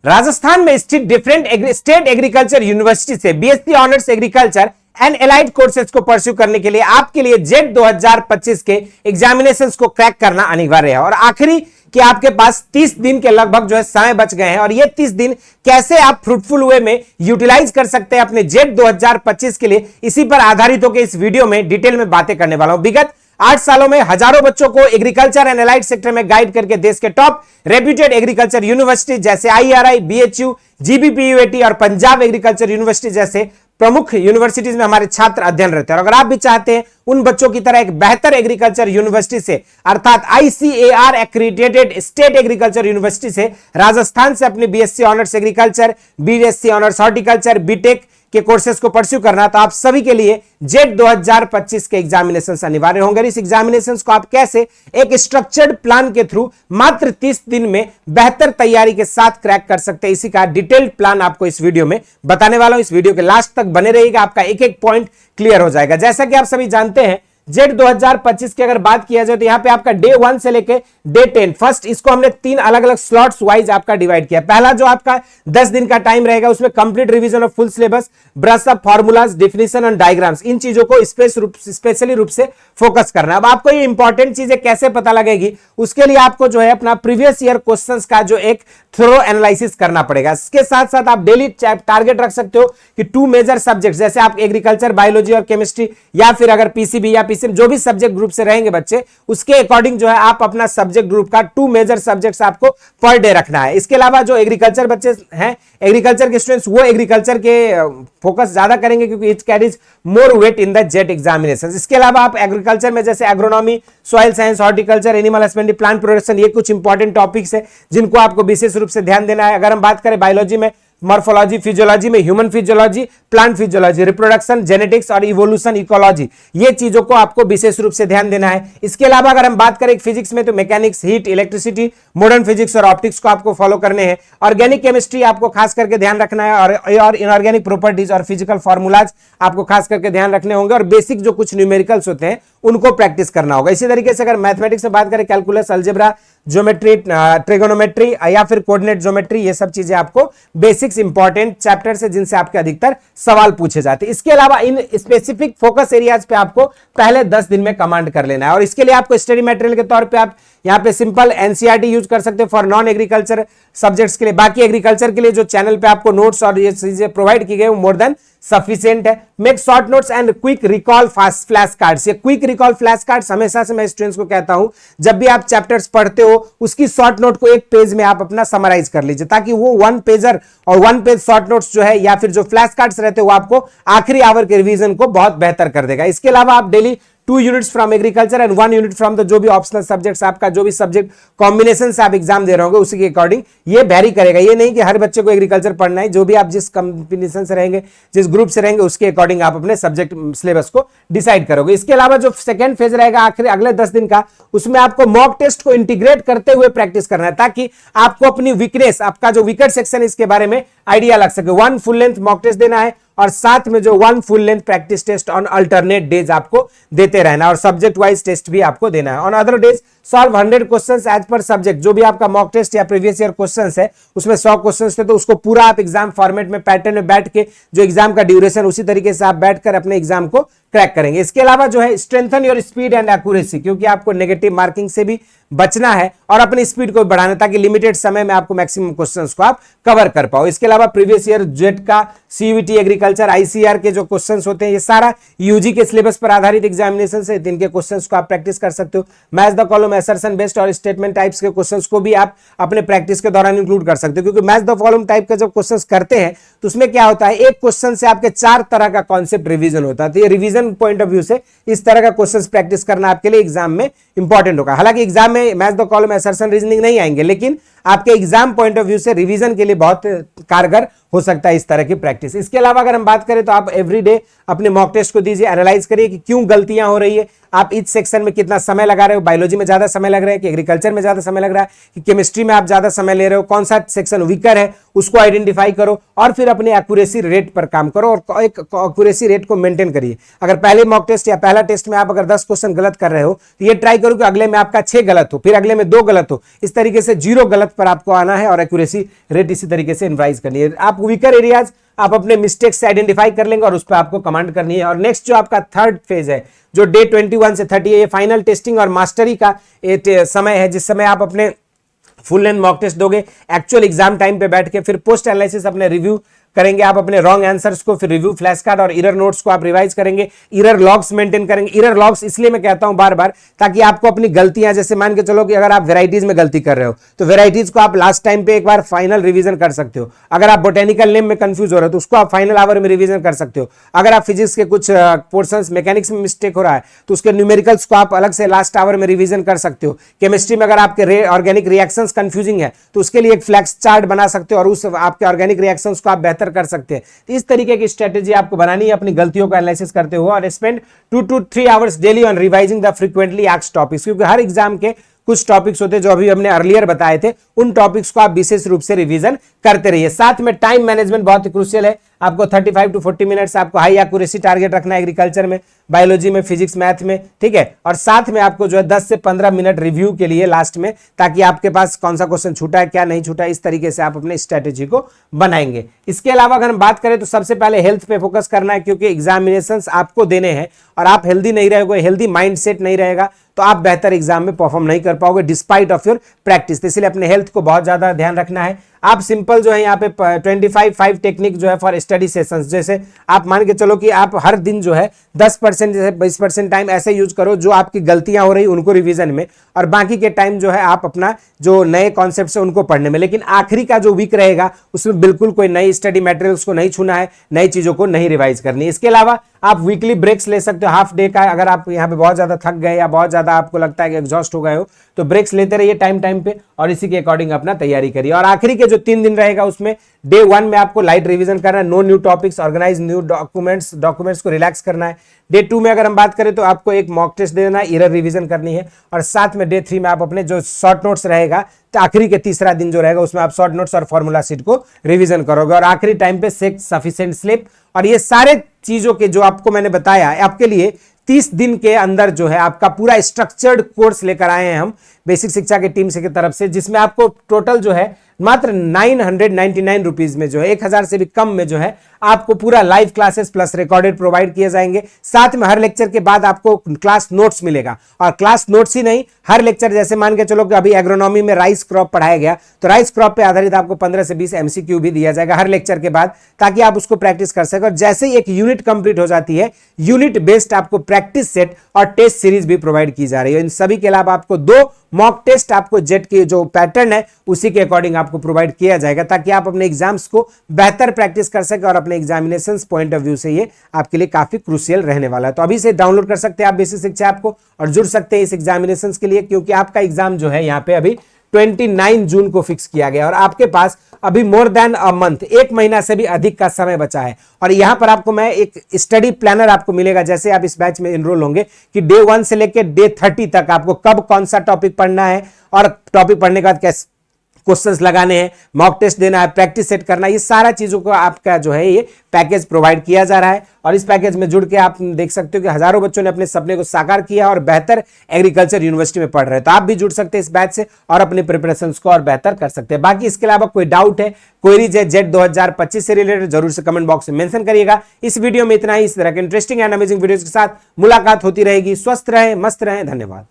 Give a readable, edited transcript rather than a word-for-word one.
राजस्थान में स्थित different state agriculture university से BSc honours agriculture and allied courses को परस्यू करने के लिए आपके लिए जेट 2025 के एग्जामिनेशंस को क्रैक करना अनिवार्य है। और आखिरी कि आपके पास 30 दिन के लगभग जो है समय बच गए हैं और ये 30 दिन कैसे आप फ्रूटफुल वे में यूटिलाइज कर सकते हैं अपने जेट 2025 के लिए, इसी पर आधारित होकर इस वीडियो में डिटेल में बातें करने वाला हूं। विगत 8 सालों में हजारों बच्चों को एग्रीकल्चर एंड एलाइड सेक्टर में गाइड करके देश के टॉप रेप्यूटेड एग्रीकल्चर यूनिवर्सिटी जैसे IRI, BHU, GBPUAT और पंजाब एग्रीकल्चर यूनिवर्सिटी जैसे प्रमुख यूनिवर्सिटीज में हमारे छात्र अध्ययन रहते हैं। और अगर आप भी चाहते हैं उन बच्चों की तरह एक बेहतर एग्रीकल्चर यूनिवर्सिटी से अर्थात ICAR accredited state agriculture university से राजस्थान से अपने BSc honours agriculture, BSc honours horticulture, BTech के कोर्सेज को परस्यू करना, तो आप सभी के लिए जेट 2025 के एग्जामिनेशंस अनिवार्य होंगे। इस एग्जामिनेशंस को आप कैसे एक स्ट्रक्चर्ड प्लान के थ्रू मात्र 30 दिन में बेहतर तैयारी के साथ क्रैक कर सकते हैं, इसी का डिटेल्ड प्लान आपको इस वीडियो में बताने वाला हूं। इस वीडियो के लास्ट तक बने रहिएगा, आपका एक एक पॉइंट क्लियर हो जाएगा। जैसा कि आप सभी जानते हैं जेट 2025 की अगर बात किया जाए तो यहां पे आपका डे 1 से लेके डे 10 फर्स्ट इसको हमने 3 अलग अलग स्लॉट्स वाइज आपका डिवाइड किया। पहला जो आपका 10 दिन का टाइम रहेगा उसमें complete revision of full syllabus, brush up, formulas, definition and diagrams, इन चीजों को स्पेशली रूप से फोकस करना है। अब आपको ये इंपॉर्टेंट चीजें कैसे पता लगेगी, उसके लिए आपको जो है अपना प्रीवियस ईयर क्वेश्चंस का जो एक थोरो एनालिसिस करना पड़ेगा। इसके साथ साथ आप डेली टारगेट रख सकते हो कि 2 मेजर सब्जेक्ट जैसे आप एग्रीकल्चर, बायोलॉजी और केमिस्ट्री, या फिर अगर पीसीबी या जो भी सब्जेक्ट ग्रुप से रहेंगे बच्चे, उसके अकॉर्डिंग जो है आप अपना सब्जेक्ट ग्रुप का 2 मेजर सब्जेक्ट्स आपको पर डे रखना है। इसके अलावा जो एग्रीकल्चर बच्चे हैं, एग्रीकल्चर के स्टूडेंट्स, वो एग्रीकल्चर के फोकस ज्यादा करेंगे क्योंकि it carries more weight in the jet examination. इसके अलावा आप एग्रीकल्चर में जैसे agronomy, soil science, horticulture, animal husbandry, plant production, ये कुछ इंपॉर्टेंट टॉपिक्स है जिनको आपको विशेष रूप से ध्यान देना है। अगर हम बात करें बायोलॉजी में, मॉर्फोलॉजी, फिजियोलॉजी में human physiology, plant physiology, reproduction, genetics और इवोल्यूशन, इकोलॉजी, ये चीजों को आपको विशेष रूप से ध्यान देना है। इसके अलावा अगर हम बात करें फिजिक्स में तो mechanics, heat, electricity, modern physics और ऑप्टिक्स को आपको फॉलो करने हैं। ऑर्गेनिक केमिस्ट्री आपको खास करके ध्यान रखना है और इनऑर्गेनिक प्रॉपर्टीज और फिजिकल फॉर्मूलाज आपको खास करके ध्यान रखने होंगे और बेसिक जो कुछ न्यूमेरिकल्स होते हैं उनको प्रैक्टिस करना होगा। इसी तरीके से अगर मैथमेटिक्स में बात करें, कैलकुलस, अलजेब्रा, ज्योमेट्री, ट्रिगोनोमेट्री या फिर कोऑर्डिनेट ज्योमेट्री, ये सब चीजें आपको बेसिक्स इंपॉर्टेंट चैप्टर्स है जिनसे आपके अधिकतर सवाल पूछे जाते हैं। इसके अलावा इन स्पेसिफिक फोकस एरियाज पे आपको पहले 10 दिन में कमांड कर लेना है और इसके लिए आपको स्टडी मटेरियल के तौर पे आप यहां पे सिंपल एनसीईआरटी यूज कर सकते हो फॉर नॉन एग्रीकल्चर सब्जेक्ट्स के लिए। बाकी एग्रीकल्चर के लिए जो चैनल पे आपको नोट्स और ये चीजें प्रोवाइड की गई वो मोर देन सफिशिएंट है। Make short notes and quick recall flash cards. ये क्विक रिकॉल फ्लैश कार्ड्स हमेशा से मैं स्टूडेंट्स को कहता हूं, जब भी आप चैप्टर्स पढ़ते हो उसकी शॉर्ट नोट को एक पेज में आप अपना समराइज कर लीजिए ताकि वो 1 पेजर और 1 पेज शॉर्ट नोट्स जो है या फिर जो फ्लैश कार्ड्स रहते हैं वो आपको आखिरी आवर के रिवीजन को बहुत बेहतर कर देगा। इसके अलावा आप daily 2 units from agriculture and 1 unit from the जो भी ऑप्शनल सब्जेक्ट्स, आपका जो भी सब्जेक्ट कॉम्बिनेशन से आप एग्जाम दे रहे होंगे उसी के अकॉर्डिंग ये वेरी करेगा। ये नहीं कि हर बच्चे को एग्रीकल्चर पढ़ना है, जो भी आप जिस कॉम्बिनेशन से रहेंगे, जिस ग्रुप से रहेंगे उसके अकॉर्डिंग आप अपने सब्जेक्ट सिलेबस को डिसाइड करोगे। इसके अलावा जो सेकंड फेज रहेगा आखिर अगले 10 दिन का, उसमें आपको मॉक टेस्ट को इंटीग्रेट करते हुए प्रैक्टिस करना है ताकि आपको अपनी वीकनेस, आपका जो वीकर सेक्शन इसके बारे में आइडिया लग सके। 1 फुल लेंथ मॉक टेस्ट देना है और साथ में जो 1 full length practice test on alternate days आपको देते रहना और सब्जेक्ट वाइज टेस्ट भी आपको देना है। On other days solve 100 questions as per subject. जो भी आपका मॉक टेस्ट या प्रीवियस ईयर क्वेश्चंस है उसमें 100 क्वेश्चंस थे तो उसको पूरा आप एग्जाम फॉर्मेट में पैटर्न में बैठ के जो एग्जाम का ड्यूरेशन उसी तरीके से आप बैठकर अपने एग्जाम को क्रैक करेंगे। इसके अलावा जो है strengthen your speed and accuracy, क्योंकि आपको नेगेटिव मार्किंग से भी बचना है और अपनी स्पीड को बढ़ाना ताकि लिमिटेड समय में आपको मैक्सिमम क्वेश्चंस को आप कवर कर पाओ। इसके अलावा प्रीवियस ईयर जेट का, सीयूईटी, एग्रीकल्चर, आईसीआर के जो क्वेश्चंस होते हैं ये सारा यूजी के सिलेबस पर आधारित एग्जामिनेशन से इनके क्वेश्चंस को आप प्रैक्टिस कर सकते हो। Match the column, assertion based और स्टेटमेंट टाइप्स के क्वेश्चंस को भी आप अपने प्रैक्टिस के दौरान इंक्लूड कर सकते हो, क्योंकि मैच द कॉलम टाइप का जब क्वेश्चंस करते हैं तो उसमें क्या होता है, एक क्वेश्चन से आपके 4 तरह का कॉन्सेप्ट रिवीजन होता है। तो ये रिवीजन पॉइंट ऑफ व्यू से इस तरह का क्वेश्चंस प्रैक्टिस करना आपके लिए एग्जाम में इंपॉर्टेंट होगा। हालांकि एग्जाम में match the column, assertion, reasoning नहीं आएंगे, लेकिन आपके एग्जाम पॉइंट ऑफ व्यू से रिवीजन के लिए बहुत कारगर हो सकता है इस तरह की प्रैक्टिस। इसके अलावा अगर हम बात करें तो आप एवरीडे अपने मॉक टेस्ट को दीजिए, एनालाइज करिए कि क्यों गलतियां हो रही है, आप इस सेक्शन में कितना समय लगा रहे हो, बायोलॉजी में ज्यादा समय लग रहा है कि एग्रीकल्चर में ज्यादा समय लग रहा है कि केमिस्ट्री में आप ज्यादा समय ले रहे हो, कौन सा सेक्शन वीकर है उसको आइडेंटिफाई करो और फिर अपने एक्यूरेसी रेट पर काम करो और एक एक्यूरेसी रेट को मेंटेन करिए। अगर पहले मॉक टेस्ट या पहला टेस्ट में आप अगर 10 क्वेश्चन गलत कर रहे हो तो ये ट्राई करो कि अगले में आपका 6 गलत हो, फिर अगले में 2 गलत हो, इस तरीके से 0 गलत डेप्थ पर आपको आना है और एक्यूरेसी रेट इसी तरीके से इनवाइज करनी है। आप वीकर एरियाज आप अपने मिस्टेक्स से आइडेंटिफाई कर लेंगे और उस पर आपको कमांड करनी है। और नेक्स्ट जो आपका थर्ड फेज है जो डे 21 से 30 है, ये फाइनल टेस्टिंग और मास्टरी का समय है, जिस समय आप अपने फुल लेंथ मॉक टेस्ट दोगे एक्चुअल एग्जाम टाइम पे बैठ के, फिर पोस्ट एनालिसिस अपने रिव्यू करेंगे आप अपने रॉन्ग आंसर्स को, फिर रिव्यू फ्लैश कार्ड और इरर नोट्स को आप रिवाइज करेंगे, इरर लॉग्स मेंटेन करेंगे। इरर लॉग्स इसलिए मैं कहता हूं बार बार ताकि आपको अपनी गलतियां, जैसे मान के चलो कि अगर आप वेराइटीज में गलती कर रहे हो तो वेराइटीज को आप लास्ट टाइम पे एक बार फाइनल रिवीजन कर सकते हो। अगर आप बोटेनिकल नेम में कंफ्यूज हो रहे हो तो उसको आप फाइनल आवर में रिवीजन कर सकते हो। अगर आप फिजिक्स के कुछ पोर्शंस मैकेनिक्स में मिस्टेक हो रहा है तो उसके न्यूमेरिकल्स को आप अलग से लास्ट आवर में रिवीजन कर सकते हो। केमिस्ट्री में अगर आपके ऑर्गेनिक रिएक्शंस कंफ्यूजिंग है तो उसके लिए एक फ्लैक्स चार्ट बना सकते हो और उस आपके ऑर्गेनिक रिएक्शंस को आप बेहतर कर सकते हैं। तो इस तरीके की स्ट्रेटेजी आपको बनानी है अपनी गलतियों का एनालिसिस करते हुए, और spend 2 to 3 hours daily on revising the frequently asked topics, क्योंकि हर एग्जाम के कुछ टॉपिक्स होते हैं जो अभी हमने अर्लियर बताए थे, उन टॉपिक्स को आप विशेष रूप से रिवीजन करते रहिए। साथ में टाइम मैनेजमेंट बहुत ही क्रूशियल है। आपको 35 to 40 मिनट्स आपको हाई एक्यूरेसी टारगेट रखना है एग्रीकल्चर में, बायोलॉजी में, फिजिक्स, मैथ में, ठीक है। और साथ में आपको जो है 10 से 15 मिनट रिव्यू के लिए लास्ट में, ताकि आपके पास कौन सा क्वेश्चन छूटा है, क्या नहीं छूटा है, इस तरीके से आप अपने स्ट्रेटेजी को बनाएंगे। इसके अलावा अगर हम बात करें तो सबसे पहले हेल्थ पे फोकस करना है, क्योंकि एग्जामिनेशंस आपको देने हैं और आप हेल्दी नहीं रहोगे, हेल्दी माइंडसेट नहीं रहेगा तो आप बेहतर एग्जाम में परफॉर्म नहीं कर पाओगे डिस्पाइट ऑफ योर प्रैक्टिस। तो इसलिए अपने हेल्थ को बहुत ज्यादा ध्यान रखना है। आप सिंपल जो है यहाँ पे 25-5 टेक्निक जो है फॉर स्टडी सेशंस, जैसे आप मान के चलो कि आप हर दिन जो है 10% जैसे 20% टाइम ऐसे यूज करो जो आपकी गलतियां हो रही उनको रिवीजन में, और बाकी के टाइम जो है आप अपना जो नए कॉन्सेप्ट है उनको पढ़ने में। लेकिन आखिरी का जो वीक रहेगा उसमें बिल्कुल कोई नई स्टडी मटेरियल्स को नहीं छूना है, नई चीजों को नहीं रिवाइज करनी है। इसके अलावा आप वीकली ब्रेक्स ले सकते हो, हाफ डे का। अगर आप यहाँ पे बहुत ज्यादा थक गए या बहुत ज्यादा आपको लगता है कि एग्जॉस्ट हो गए हो तो ब्रेक्स लेते रहिए टाइम टाइम पे, और इसी के अकॉर्डिंग अपना तैयारी करिए। और आखिरी के जो 3 दिन रहेगा उसमें डे 1 में आपको लाइट रिवीजन करना है, no new topics, organize new documents को रिलैक्स करना है। डे 2 में अगर हम बात करें तो आपको एक मॉक टेस्ट देना है, इरर रिवीजन करनी है, और साथ में डे 3 में आप अपने जो शॉर्ट नोट्स रहेगा तो आखिरी के तीसरा दिन जो रहेगा उसमें आप शॉर्ट नोट्स और फॉर्मूला शीट को रिवीजन करोगे, और आखिरी टाइम पे सेक सफिशिएंट स्लीप। और ये सारे चीजों के जो आपको मैंने बताया आपके लिए 30 दिन के अंदर जो है आपका पूरा स्ट्रक्चर्ड कोर्स लेकर आए हैं हम बेसिक शिक्षा की टीम से की तरफ से, जिसमें आपको टोटल जो है मात्र 999 रुपीज में जो है 1000 से भी कम में जो है आपको पूरा live classes plus recorded provide किए जाएंगे। साथ में हर लेक्चर के बाद आपको क्लास नोट्स मिलेगा, और क्लास नोट्स ही नहीं, हर लेक्चर जैसे मान के चलो कि अभी एग्रोनॉमी में राइस क्रॉप पढ़ाया गया तो राइस क्रॉप पे आधारित आपको 15 से 20 एमसीक्यू भी दिया जाएगा हर लेक्चर के बाद, ताकि आप उसको प्रैक्टिस कर सके। और जैसे ही एक यूनिट कंप्लीट हो जाती है, यूनिट बेस्ड आपको प्रैक्टिस सेट और टेस्ट सीरीज भी प्रोवाइड की जा रही है। इन सभी के अलावा आपको 2 मॉक टेस्ट आपको जेट के जो पैटर्न है उसी के अकॉर्डिंग आपको प्रोवाइड किया जाएगा, ताकि आप अपने एग्जाम्स को बेहतर प्रैक्टिस कर सके, और अपने एग्जामिनेशंस पॉइंट ऑफ व्यू से ये आपके लिए काफी क्रूशियल रहने वाला है। तो अभी से डाउनलोड कर सकते हैं आप बेसिक शिक्षा ऐप को और जुड़ सकते हैं इस एग्जामिनेशंस के लिए, क्योंकि आपका एग्जाम जो है यहाँ पे अभी 29 जून को फिक्स किया गया, और आपके पास अभी मोर देन अ मंथ, 1 महीना से भी अधिक का समय बचा है। और यहां पर आपको मैं एक स्टडी प्लानर आपको मिलेगा, जैसे आप इस बैच में एनरोल होंगे कि डे 1 से लेकर डे 30 तक आपको कब कौन सा टॉपिक पढ़ना है, और टॉपिक पढ़ने के बाद कैसे क्वेश्चंस लगाने हैं, मॉक टेस्ट देना है, प्रैक्टिस सेट करना है, ये सारा चीजों को आपका जो है ये पैकेज प्रोवाइड किया जा रहा है। और इस पैकेज में जुड़ के आप देख सकते हो कि हजारों बच्चों ने अपने सपने को साकार किया और बेहतर एग्रीकल्चर यूनिवर्सिटी में पढ़ रहे हैं। तो आप भी जुड़ सकते हैं इस बैच से और अपने प्रिपरेशंस को और बेहतर कर सकते हैं। बाकी इसके अलावा कोई डाउट है, क्वेरीज है जेट 2025 से रिलेटेड, जरूर से कमेंट बॉक्स में मेंशन करिएगा। इस वीडियो में इतना ही। इस तरह के इंटरेस्टिंग एंड अमेजिंग वीडियोज के साथ मुलाकात होती रहेगी। स्वस्थ रहें, मस्त रहें, धन्यवाद।